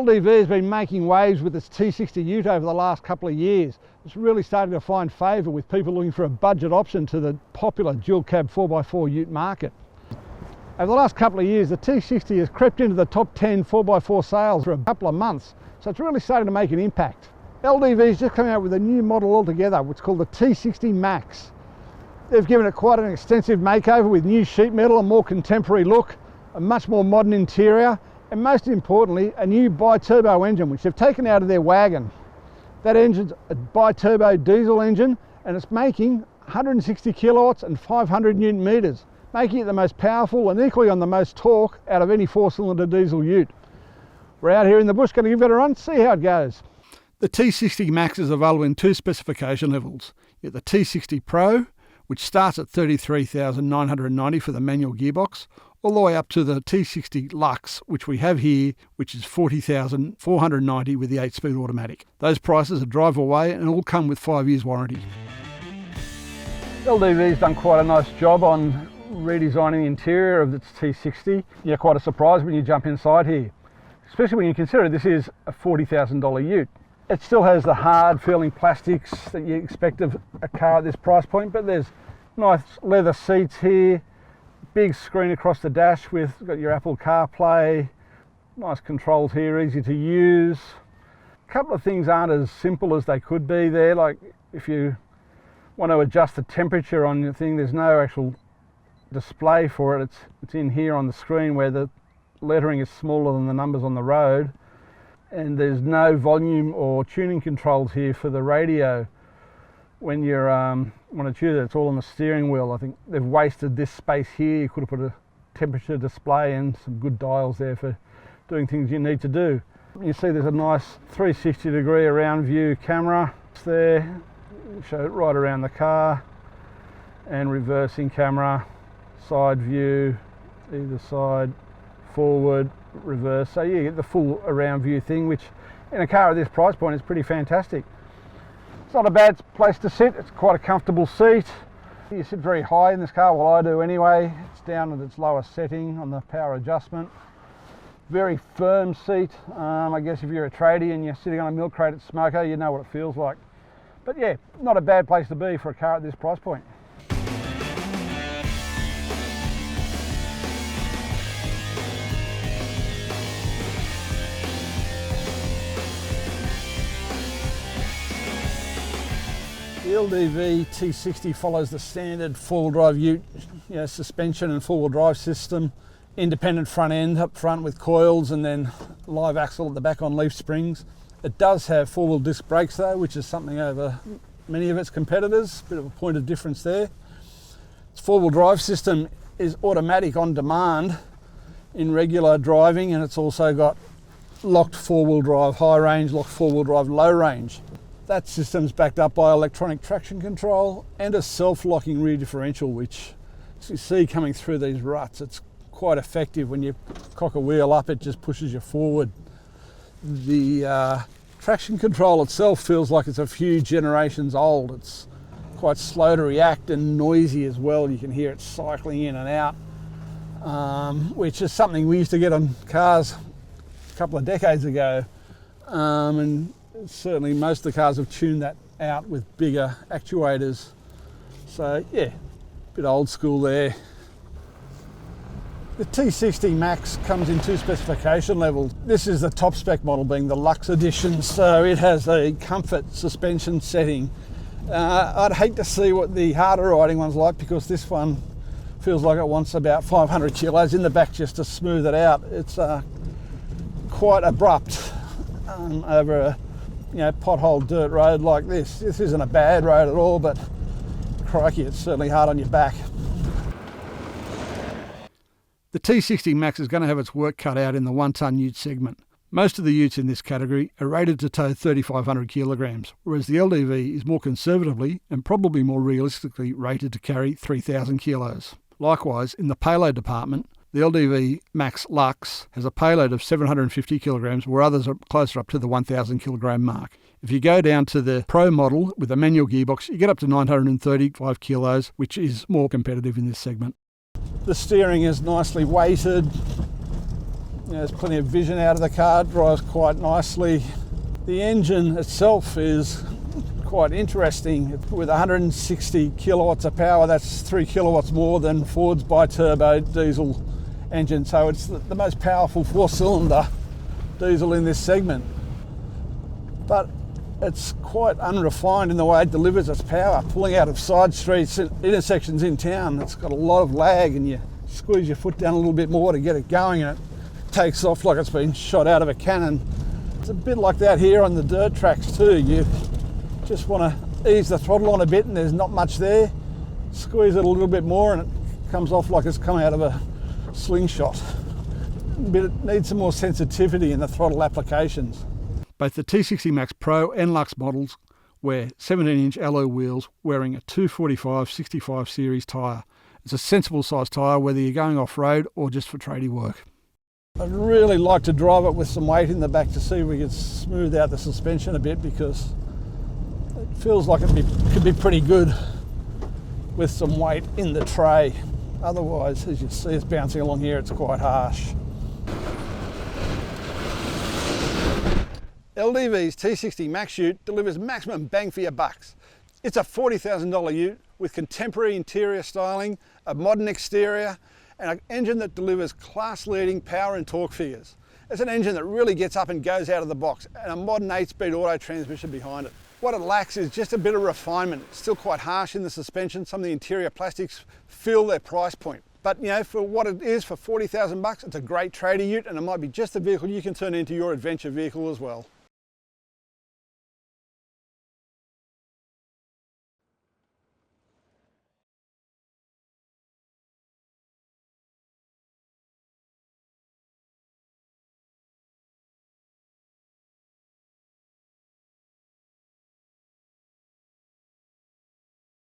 LDV has been making waves with its T60 Ute over the last couple of years. It's really starting to find favour with people looking for a budget option to the popular dual cab 4x4 Ute market. Over the last couple of years, the T60 has crept into the top 10 4x4 sales for a couple of months, so it's really starting to make an impact. LDV is just coming out with a new model altogether, which is called the T60 MAX. They've given it quite an extensive makeover with new sheet metal, a more contemporary look, a much more modern interior, and most importantly, a new bi-turbo engine, which they've taken out of their wagon. That engine's a bi-turbo diesel engine, and it's making 160 kilowatts and 500 newton meters, making it the most powerful and equally on the most torque out of any four-cylinder diesel ute. We're out here in the bush, going to give it a run, see how it goes. The T60 MAX is available in two specification levels. You get the T60 Pro, which starts at $33,990 for the manual gearbox, all the way up to the T60 Luxe, which we have here, which is $40,490 with the 8-speed automatic. Those prices are drive away and all come with 5 years warranty. LDV's done quite a nice job on redesigning the interior of its T60. You're quite a surprise when you jump inside here, especially when you consider this is a $40,000 ute. It still has the hard feeling plastics that you expect of a car at this price point, but there's nice leather seats here, big screen across the dash with got your Apple CarPlay, nice controls here, easy to use. A couple of things aren't as simple as they could be there, like if you want to adjust the temperature on your thing, there's no actual display for it. It's in here on the screen where the lettering is smaller than the numbers on the road, and there's no volume or tuning controls here for the radio. When you want to tune it, it's all on the steering wheel. I think they've wasted this space here. You could have put a temperature display and some good dials there for doing things you need to do. You see there's a nice 360-degree around view camera. It's there, show it right around the car, and reversing camera, side view, either side, forward, reverse. So you get the full around view thing, which in a car at this price point is pretty fantastic. It's not a bad place to sit, it's quite a comfortable seat. You sit very high in this car, well I do anyway. It's down at its lowest setting on the power adjustment. Very firm seat. I guess if you're a tradie and you're sitting on a milk crate at Smoker, you know what it feels like. But yeah, not a bad place to be for a car at this price point. The LDV T60 follows the standard four-wheel drive ute, suspension and four-wheel drive system, independent front end up front with coils and then live axle at the back on leaf springs. It does have four-wheel disc brakes though, which is something over many of its competitors, bit of a point of difference there. Its four-wheel drive system is automatic on demand in regular driving, and it's also got locked four-wheel drive high range, locked four-wheel drive low range. That system's backed up by electronic traction control and a self-locking rear differential, which, as you see coming through these ruts, it's quite effective. When you cock a wheel up, it just pushes you forward. The traction control itself feels like it's a few generations old. It's quite slow to react and noisy as well. You can hear it cycling in and out, which is something we used to get on cars a couple of decades ago. And certainly most of the cars have tuned that out with bigger actuators. So yeah, a bit old school there. The T60 MAX comes in two specification levels. This is the top spec model, being the Luxe edition, so it has a comfort suspension setting. I'd hate to see what the harder riding one's like, because this one feels like it wants about 500 kilos in the back just to smooth it out. It's quite abrupt over a pothole dirt road like this. This isn't a bad road at all, but crikey, it's certainly hard on your back. The T60 MAX is going to have its work cut out in the 1-tonne ute segment. Most of the utes in this category are rated to tow 3,500 kilograms, whereas the LDV is more conservatively and probably more realistically rated to carry 3,000 kilos. Likewise, in the payload department, the LDV MAX Luxe has a payload of 750 kilograms, where others are closer up to the 1,000 kilogram mark. If you go down to the Pro model with a manual gearbox, you get up to 935 kilos, which is more competitive in this segment. The steering is nicely weighted. there's plenty of vision out of the car, drives quite nicely. The engine itself is quite interesting. With 160 kilowatts of power, that's 3 kilowatts more than Ford's bi-turbo diesel engine. So it's the most powerful 4-cylinder diesel in this segment. But it's quite unrefined in the way it delivers its power, pulling out of side streets and intersections in town. It's got a lot of lag, and you squeeze your foot down a little bit more to get it going, and it takes off like it's been shot out of a cannon. It's a bit like that here on the dirt tracks too. You just want to ease the throttle on a bit and there's not much there. Squeeze it a little bit more and it comes off like it's come out of a slingshot. But it needs some more sensitivity in the throttle applications. Both the T60 MAX Pro and Luxe models wear 17-inch alloy wheels wearing a 245/65 series tyre. It's a sensible size tyre whether you're going off-road or just for tradie work. I'd really like to drive it with some weight in the back to see if we could smooth out the suspension a bit, because it feels like it could be pretty good with some weight in the tray. Otherwise, as you see it's bouncing along here, it's quite harsh. LDV's T60 MAX ute delivers maximum bang for your bucks. It's a $40,000 ute with contemporary interior styling, a modern exterior, and an engine that delivers class-leading power and torque figures. It's an engine that really gets up and goes out of the box, and a modern 8-speed auto transmission behind it. What it lacks is just a bit of refinement. It's still quite harsh in the suspension. Some of the interior plastics feel their price point. But you know, for what it is, for 40,000 bucks, it's a great tradie ute, and it might be just the vehicle you can turn into your adventure vehicle as well.